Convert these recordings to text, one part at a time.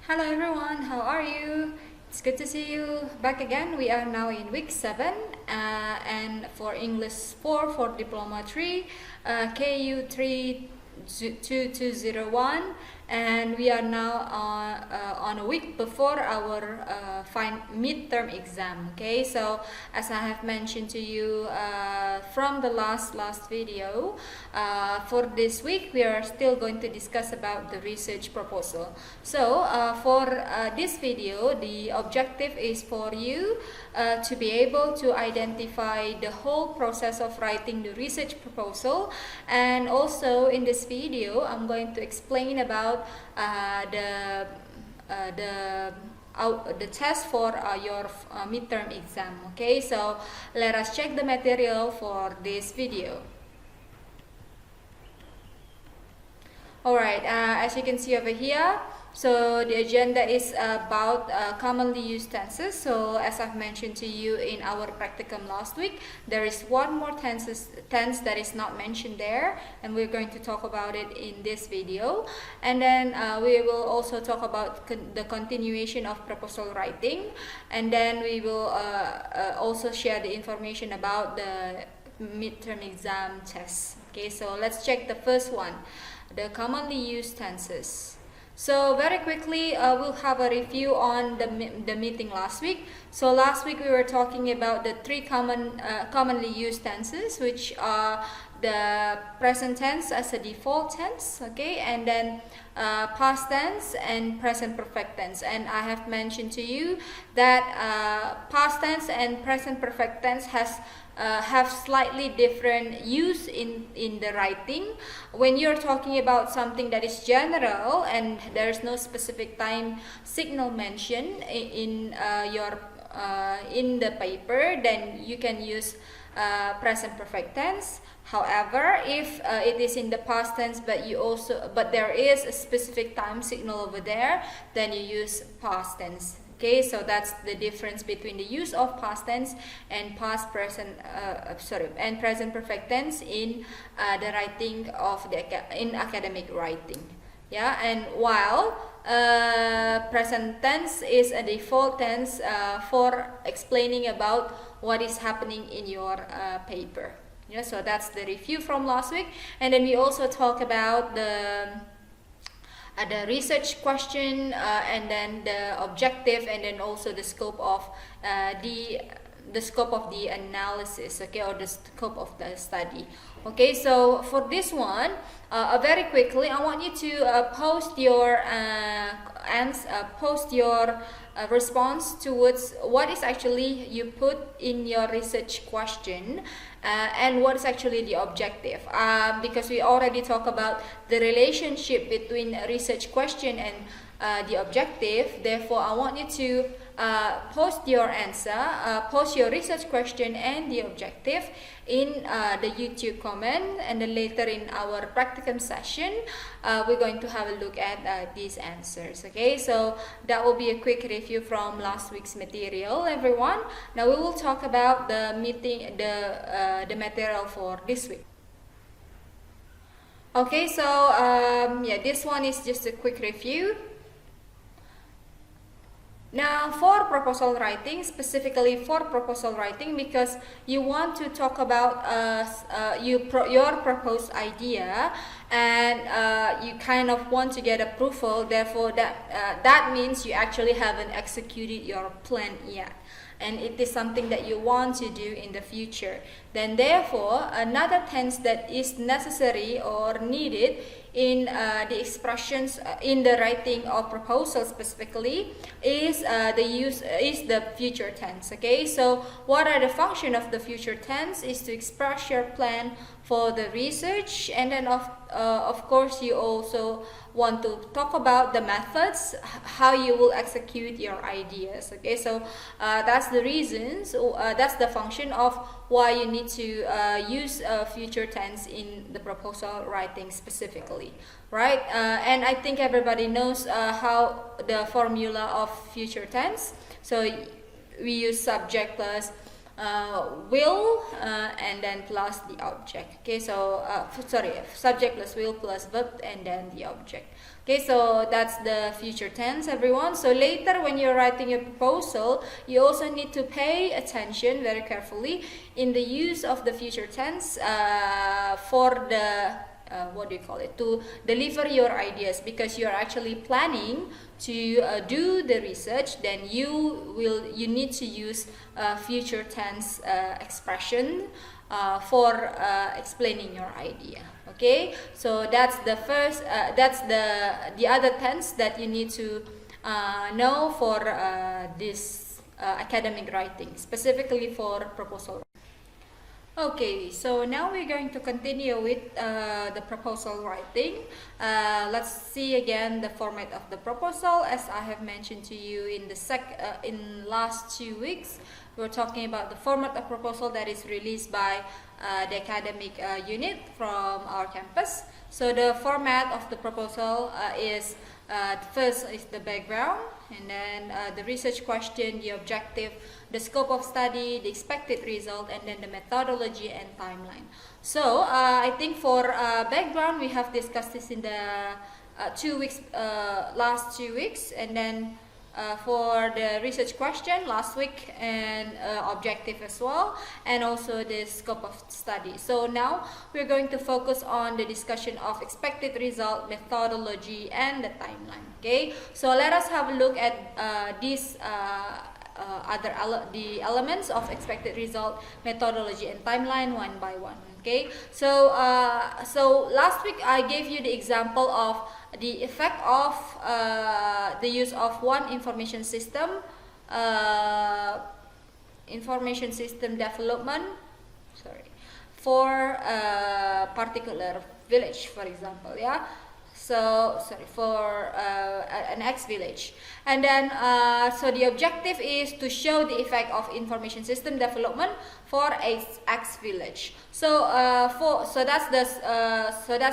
Hello everyone, how are you? It's good to see you back again. We are now in week 7 and for English 4 for Diploma 3, KU32201, and we are now on a week before our midterm exam. Okay, so as I have mentioned to you from the last video, for this week we are still going to discuss about the research proposal. So for this video, the objective is for you to be able to identify the whole process of writing the research proposal, and also in this video I'm going to explain about the test for your midterm exam. Okay, so let us check the material for this video. Alright, as you can see over here, so the agenda is about commonly used tenses. So as I've mentioned to you in our practicum last week, there is one more tense that is not mentioned there, and we're going to talk about it in this video. And then we will also talk about the continuation of proposal writing, and then we will also share the information about the midterm exam tests. Okay, so let's check the first one, the commonly used tenses. So very quickly, we'll have a review on the meeting last week. So last week we were talking about the three commonly used tenses, which are the present tense as a default tense, okay, and then past tense and present perfect tense. And I have mentioned to you that past tense and present perfect tense have slightly different use in the writing. When you're talking about something that is general and there's no specific time signal mentioned in the paper, then you can use present perfect tense. However, if it is in the past tense but there is a specific time signal over there, then you use past tense. Okay, so that's the difference between the use of past tense and present perfect tense in the writing of in academic writing. Yeah, and while present tense is a default tense for explaining about what is happening in your paper. Yeah, so that's the review from last week, and then we also talk about the research question, and then the objective, and then also the scope of the analysis, okay, or the scope of the study. Okay, so for this one, very quickly, I want you to post your response towards what is actually you put in your research question, and what is actually the objective, because we already talked about the relationship between a research question and the objective. Therefore, I want you to post your answer, post your research question and the objective in the YouTube comment, and then later in our practicum session we're going to have a look at these answers. Okay, so that will be a quick review from last week's material, everyone. Now we will talk about the material for this week. Okay, so yeah, this one is just a quick review. Now for proposal writing, specifically for proposal writing, because you want to talk about your proposed idea, and you kind of want to get approval, therefore that means you actually haven't executed your plan yet, and it is something that you want to do in the future. Then therefore another tense that is necessary or needed in the expressions in the writing of proposal specifically is the future tense. Okay, so what are the function of the future tense is to express your plan for the research, and then of course you also want to talk about the methods, how you will execute your ideas. Okay, so that's the reasons, that's the function of why you need to use future tense in the proposal writing specifically, right? And I think everybody knows how the formula of future tense. So we use subject plus will and then plus the object. Okay, so subject plus will plus verb and then the object. Okay, so that's the future tense, everyone. So later when you're writing your proposal, you also need to pay attention very carefully in the use of the future tense for the to deliver your ideas, because you're actually planning to do the research. Then you need to use future tense expression for explaining your idea. Okay, so that's the first that's the other tense that you need to know for this academic writing, specifically for proposal. Okay, so now we're going to continue with the proposal writing. Let's see again the format of the proposal. As I have mentioned to you in the in last 2 weeks, we're talking about the format of proposal that is released by the academic unit from our campus. So the format of the proposal is first is the background, and then the research question, the objective, the scope of study, the expected result, and then the methodology and timeline. So I think for background, we have discussed this in the last 2 weeks, and then for the research question last week, and objective as well, and also the scope of study. So now we're going to focus on the discussion of expected result, methodology, and the timeline. Okay, so let us have a look at these the elements of expected result, methodology, and timeline one by one. Okay, so last week I gave you the example of the effect of the use of one information system development, for a particular village, for example. Yeah, so for an X village, and then so the objective is to show the effect of information system development for a X village. So that's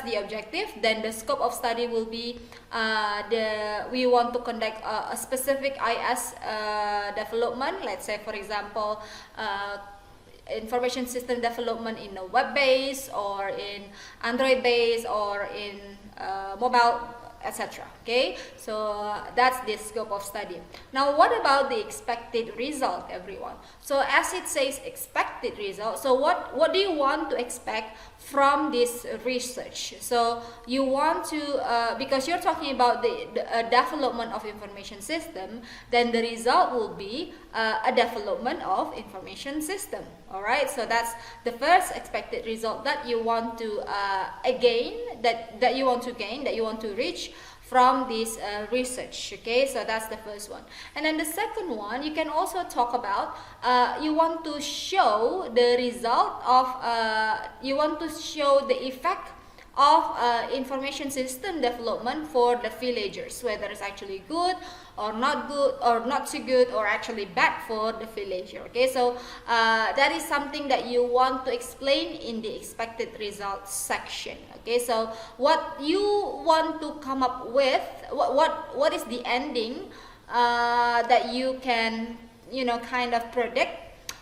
the objective. Then the scope of study will be we want to conduct a specific IS development. Let's say, for example, information system development in a web base, or in Android base, or in mobile, etc. Okay, so that's the scope of study. Now what about the expected result, everyone? So as it says expected result, so what do you want to expect from this research? So you want to because you're talking about the development of information system, then the result will be a development of information system. All right, so that's the first expected result that you want to gain, that you want to reach from this research. Okay, so that's the first one. And then the second one, you can also talk about you want to show the result of you want to show the effect of information system development for the villagers, whether it's actually good or not good, or not too good, or actually bad for the villager. Okay, so that is something that you want to explain in the expected results section. Okay, so what you want to come up with, what is the ending that you can kind of predict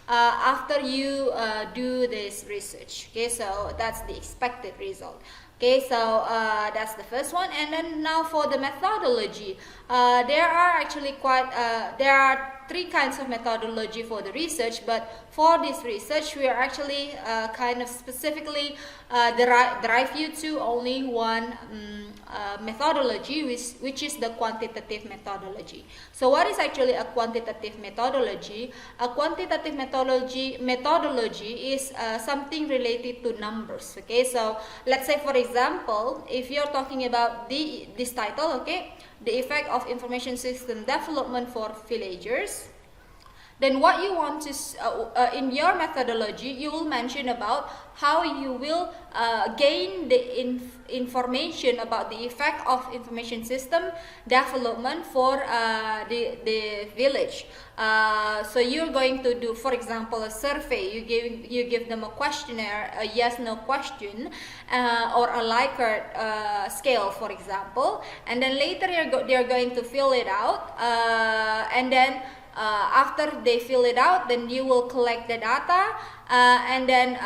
after you do this research. Okay, so that's the expected result. Okay, so that's the first one. And then now for the methodology, there are actually there are 3 kinds of methodology for the research, but for this research we are actually kind of specifically drive you to only one methodology, which is the quantitative methodology. So what is actually a quantitative methodology? A quantitative methodology is something related to numbers. Okay, so let's say, for example, if you're talking about this title, okay, the effect of information system development for villagers, then what you want to in your methodology, you will mention about how you will gain the information about the effect of information system development for the village. So you're going to do, for example, a survey. You give them a questionnaire, a yes/no question, or a Likert scale, for example, and then later they're going to fill it out, and then after they fill it out, then you will collect the data and then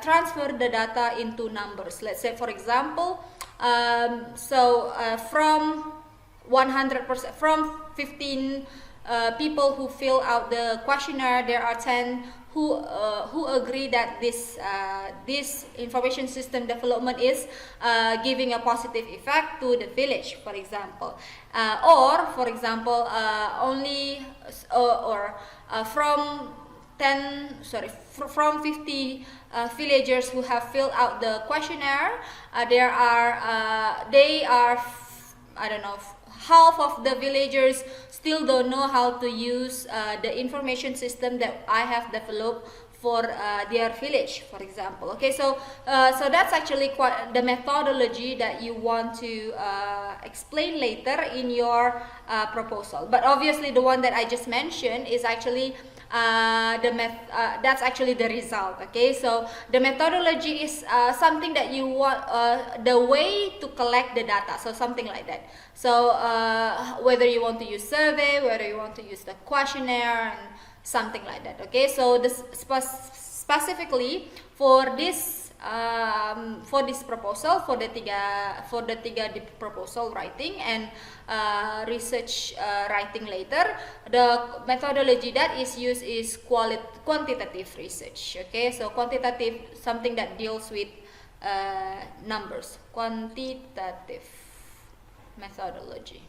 transfer the data into numbers. Let's say, for example, from 100%, from 15 people who fill out the questionnaire, there are 10 who agree that this information system development is giving a positive effect to the village, for example, or for example from 50 villagers who have filled out the questionnaire, they are I don't know, half of the villagers still don't know how to use the information system that I have developed for their village, for example. Okay, so that's actually quite the methodology that you want to explain later in your proposal. But obviously, the one that I just mentioned is actually that's actually the result. Okay, so the methodology is something that you want, the way to collect the data, so something like that. So whether you want to use survey, whether you want to use the questionnaire, and something like that. Okay, so this specifically for this proposal, for the tiga proposal writing and research writing later, the methodology that is used is quantitative research. Okay, so quantitative, something that deals with numbers, quantitative methodology.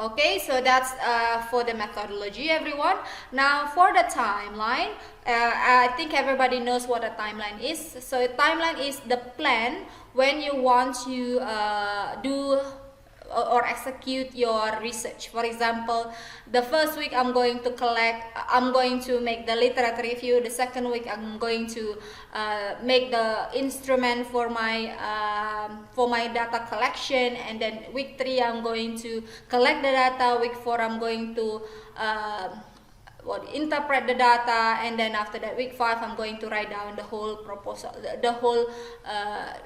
Okay, so that's for the methodology, everyone. Now for the timeline, I think everybody knows what a timeline is. So a timeline is the plan when you want to do or execute your research. For example, the first week I'm going to make the literature review. The second week I'm going to make the instrument for my data collection, and then week 3 I'm going to collect the data. Week 4 I'm going to interpret the data, and then after that, week 5 I'm going to write down the whole proposal, the whole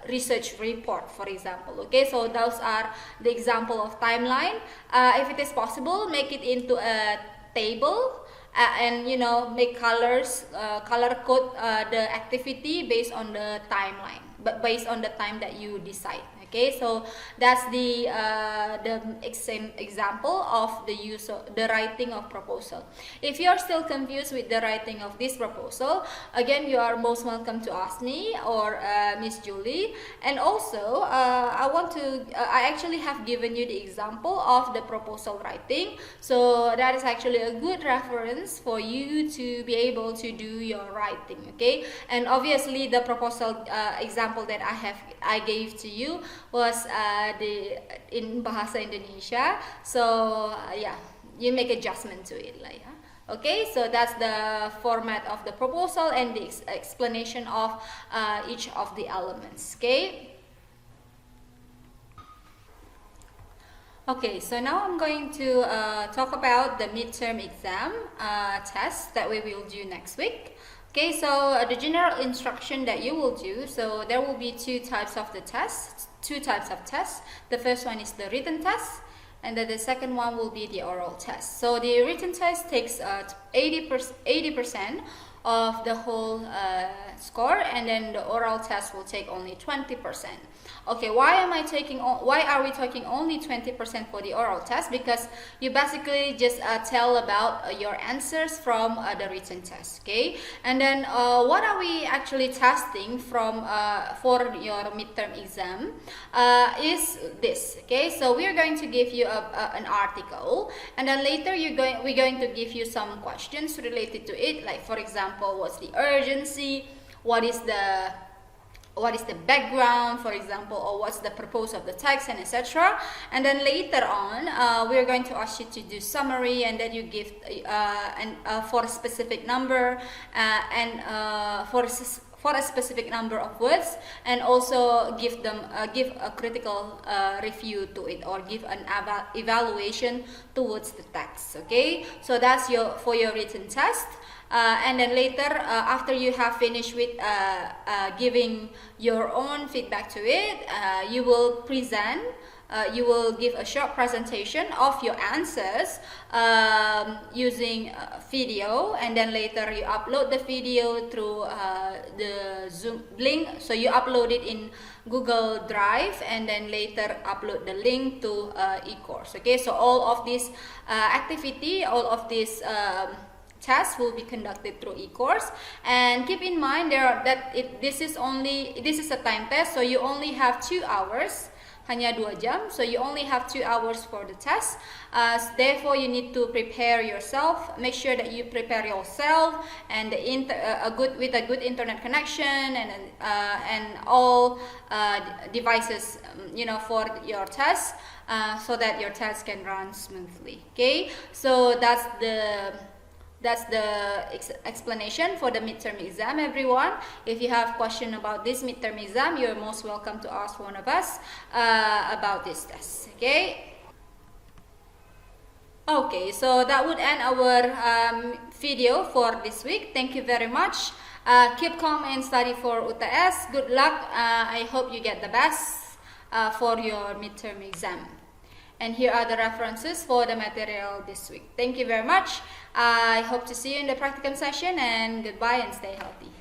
research report, for example. Okay, so those are the example of timeline. If it is possible, make it into a table, and make color code the activity based on the timeline, but based on the time that you decide. Okay, so that's the example of the use of the writing of proposal. If you are still confused with the writing of this proposal, again, you are most welcome to ask me or Miss Julie. And also, I actually have given you the example of the proposal writing, so that is actually a good reference for you to be able to do your writing. Okay, and obviously the proposal example that I gave to you was in Bahasa Indonesia, so yeah, you make adjustment to it like. Okay, so that's the format of the proposal and the explanation of each of the elements. Okay, so now I'm going to talk about the midterm exam test that we will do next week. Okay, so the general instruction that you will do, so there will be two types of tests. The first one is the written test, and then the second one will be the oral test. So the written test takes 80% of the whole score, and then the oral test will take only 20%. Okay, why are we taking only 20% for the oral test? Because you basically just tell about your answers from the written test. Okay, and then what are we actually testing from for your midterm exam is this. Okay, so we are going to give you an article, and then later we're going to give you some questions related to it, like for example, what's the urgency, what is the background, for example, or what's the purpose of the text, and etc. And then later on, we're going to ask you to do summary, and then you give for a specific number and for a specific number of words, and also give a critical review to it, or give an evaluation towards the text. Okay, so that's for your written test. And then later, after you have finished with giving your own feedback to it, you will present you will give a short presentation of your answers using video, and then later you upload the video through the Zoom link. So you upload it in Google Drive and then later upload the link to e-course. Okay, so all of this activity, all of this tests will be conducted through e-course, and keep in mind this is a time test, so you only have 2 hours, hanya 2 jam, so you only have 2 hours for the test. Therefore you need to prepare yourself. Make sure that you prepare yourself and with a good internet connection and all devices for your test, so that your test can run smoothly. Okay, so that's the explanation for the midterm exam, everyone. If you have question about this midterm exam, you're most welcome to ask one of us about this test. Okay, so that would end our video for this week. Thank you very much. Keep calm and study for UTS. Good luck. I hope you get the best for your midterm exam. And here are the references for the material this week. Thank you very much. I hope to see you in the practicum session, and goodbye and stay healthy.